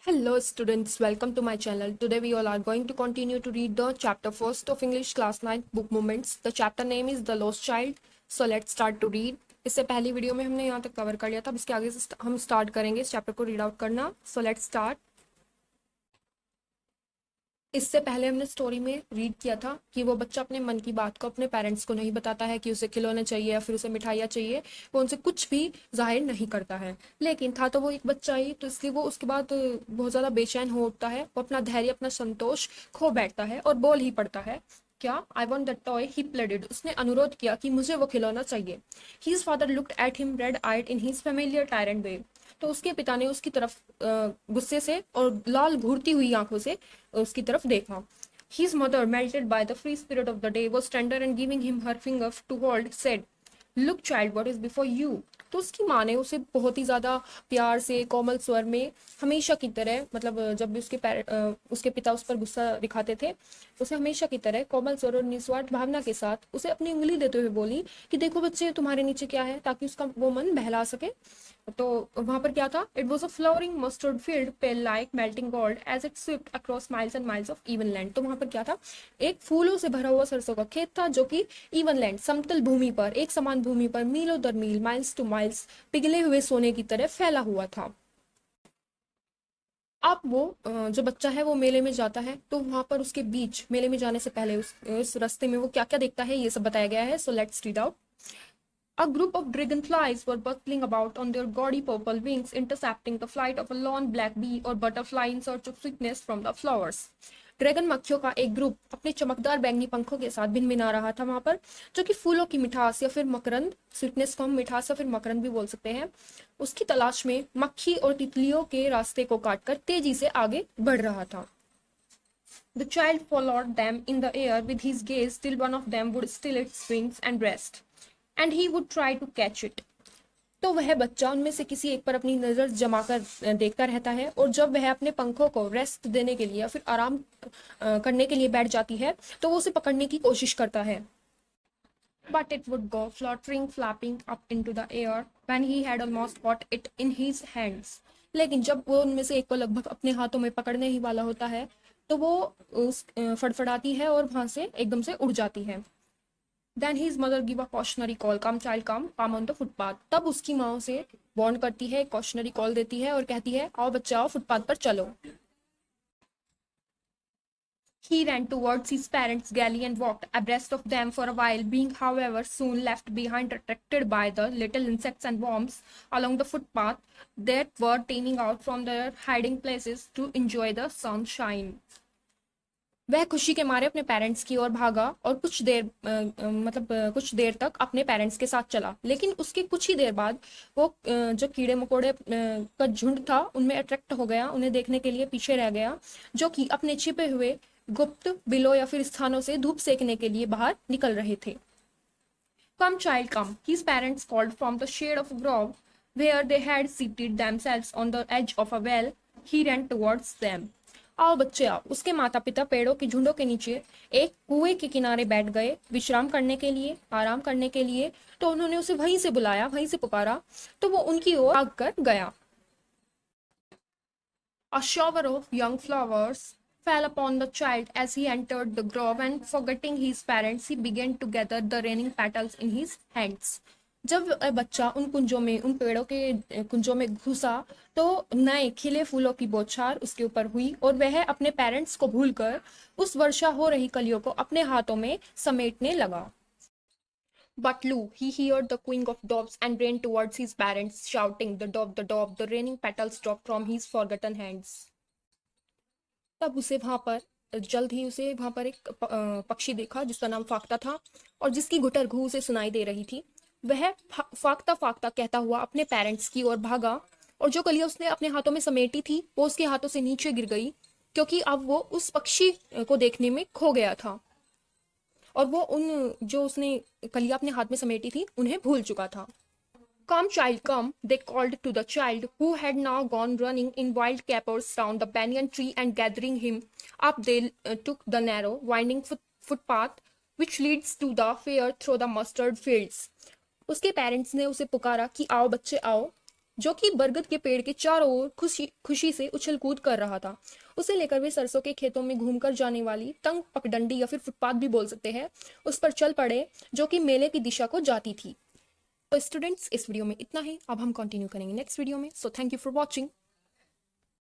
Hello students, welcome to my channel. Today we all are going to continue to read the chapter first of English class 9 book movements. The chapter name is The Lost Child. So let's start to read. इससे पहली video में हमने यहाँ तक cover कर लिया था। अब इसके आगे से हम स्टार्ट करेंगे इस चैप्टर को रीड आउट करना। So let's start. इससे पहले हमने स्टोरी में रीड किया था कि वो बच्चा अपने मन की बात को अपने पेरेंट्स को नहीं बताता है कि उसे खिलौने चाहिए या फिर उसे मिठाइयाँ चाहिए। वो उनसे कुछ भी जाहिर नहीं करता है, लेकिन था तो वो एक बच्चा ही, तो इसलिए वो उसके बाद बहुत ज़्यादा बेचैन हो उठता है। वो अपना धैर्य, अपना संतोष खो बैठता है और बोल ही पड़ता है, क्या I want that toy, he pleaded. उसने अनुरोध किया कि मुझे वो खिलौना चाहिए। His father looked at him red eyed in his familiar tyrant way. तो उसके पिता ने उसकी तरफ गुस्से से और लाल घूरती हुई आंखों से उसकी तरफ देखा। His mother, melted by the free spirit of the day, was tender and giving him her finger to hold, said, "Look, child, what is before you." तो उसकी माँ ने उसे बहुत ही ज्यादा प्यार से कोमल स्वर में हमेशा की तरह, मतलब जब भी उसके पिता उस पर गुस्सा दिखाते थे, उसे हमेशा की तरह कोमल स्वर और निस्वार्थ भावना के साथ उसे अपनी उंगली देते हुए बोली कि देखो बच्चे, तुम्हारे नीचे क्या है, ताकि उसका वो मन बहला सके। तो वहां पर क्या था? It was a flowering mustard field pale like melting gold as it swift across miles and miles of even land. तो वहां पर क्या था? एक फूलों से भरा हुआ सरसों का खेत था, जो कि इवन लैंड, समतल भूमि पर, एक समान भूमि पर मीलों दर मील, माइल्स टू माइल्स पिघले हुए सोने की तरह फैला हुआ था। अब वो जो बच्चा है वो मेले में जाता है, तो वहां पर उसके बीच, मेले में जाने से पहले उस रास्ते में वो क्या क्या देखता है ये सब बताया गया है। So let's read out. A group of dragonflies were bustling about on their gaudy purple wings, intercepting the flight of a lone black bee or butterfly in search of sweetness from the flowers. Dragon मक्खियों का एक group अपने चमकदार बैंगनी पंखों के साथ भिनभिना रहा था वहां पर, जो कि फूलों की मिठास या फिर मकरंद, स्वीटनेस को हम मिठास या फिर मकरंद भी बोल सकते हैं, उसकी तलाश में मक्खी और तितलियों के रास्ते को काटकर तेजी से आगे बढ़ रहा था। The child followed them in the air with his gaze till one of them would still its wings and rest, and he would try to catch it. तो वह बच्चा उनमें से किसी एक पर अपनी नजर जमाकर देखता रहता है, और जब वह अपने पंखों को रेस्ट देने के लिए या फिर आराम करने के लिए बैठ जाती है, तो वो उसे पकड़ने की कोशिश करता है। But it would go fluttering, flapping up into the air when he had almost got it in his hands. लेकिन जब वो उनमें से एक को लगभग अपने हाथों में पकड़ने ही वाला होता है, तो वो उस फड़फड़ाती है और वहां से एकदम से उड़ जाती है। Then his mother give a cautionary call, come child come, come on the footpath. तब उसकी माँ उसे वार्न करती है, कॉशनरी कॉल देती है और कहती है, आओ बच्चा आओ, फुटपाथ पर चलो। He ran towards his parents' galley and walked abreast of them for a while, being, however, soon left behind, attracted by the little insects and worms along the footpath that were teeming out from their hiding places to enjoy the sunshine. वह खुशी के मारे अपने parents की ओर भागा और कुछ देर तक अपने पेरेंट्स के साथ चला, लेकिन उसके कुछ ही देर बाद वो जो कीड़े मकोड़े का झुंड था उनमें अट्रैक्ट हो गया, उन्हें देखने के लिए पीछे रह गया, जो कि अपने छिपे हुए गुप्त बिलों या फिर स्थानों से धूप सेकने के लिए बाहर निकल रहे थे। Come child come, his parents called from the shade of a grove where they had seated themselves on the edge of a well. He ran towards them. आओ बच्चे आओ, उसके माता पिता पेड़ों के झुंडों के नीचे एक कुएं के किनारे बैठ गए विश्राम करने के लिए, आराम करने के लिए। तो उन्होंने उसे वहीं से बुलाया, वहीं से पुकारा, तो वो उनकी ओर भाग कर गया। A shower of young flowers fell upon the child as he entered the grove, and forgetting his parents, he began to gather the raining petals in his hands. जब बच्चा उन कुंजों में, उन पेड़ों के कुंजों में घुसा, तो नए खिले फूलों की बौछार उसके ऊपर हुई और वह अपने पेरेंट्स को भूलकर उस वर्षा हो रही कलियों को अपने हाथों में समेटने लगा। But Lou, he heard the cooing of doves and ran towards his parents, shouting, the dove, the raining petals dropped from his forgotten hands. तब उसे वहां पर जल्द ही उसे वहां पर एक पक्षी देखा जिसका नाम फाख्ता था, और जिसकी घुटर घू उसे सुनाई दे रही थी। वह फाख्ता फाख्ता कहता हुआ अपने पेरेंट्स की ओर भागा, और जो कलियां उसने अपने हाथों में समेटी थी वो उसके हाथों से नीचे गिर गई, क्योंकि अब वो उस पक्षी को देखने में खो गया था और वो उन जो उसने कलियां अपने हाथ में समेटी थी उन्हें भूल चुका था। Come, child, come, they called to the child, who had now gone running in wild capers round the banyan tree, and gathering him up, they took the narrow, winding footpath which leads to the fair through the mustard fields. उसके parents ने उसे पुकारा कि आओ बच्चे आओ, जो कि बरगद के पेड़ के चारों ओर खुशी खुशी से उछल कूद कर रहा था। उसे लेकर वे सरसों के खेतों में घूमकर जाने वाली तंग पगडंडी या फिर फुटपाथ भी बोल सकते हैं, उस पर चल पड़े जो कि मेले की दिशा को जाती थी। तो स्टूडेंट्स, इस वीडियो में इतना ही। अब हम कंटिन्यू करेंगे नेक्स्ट वीडियो में। So thank you for watching.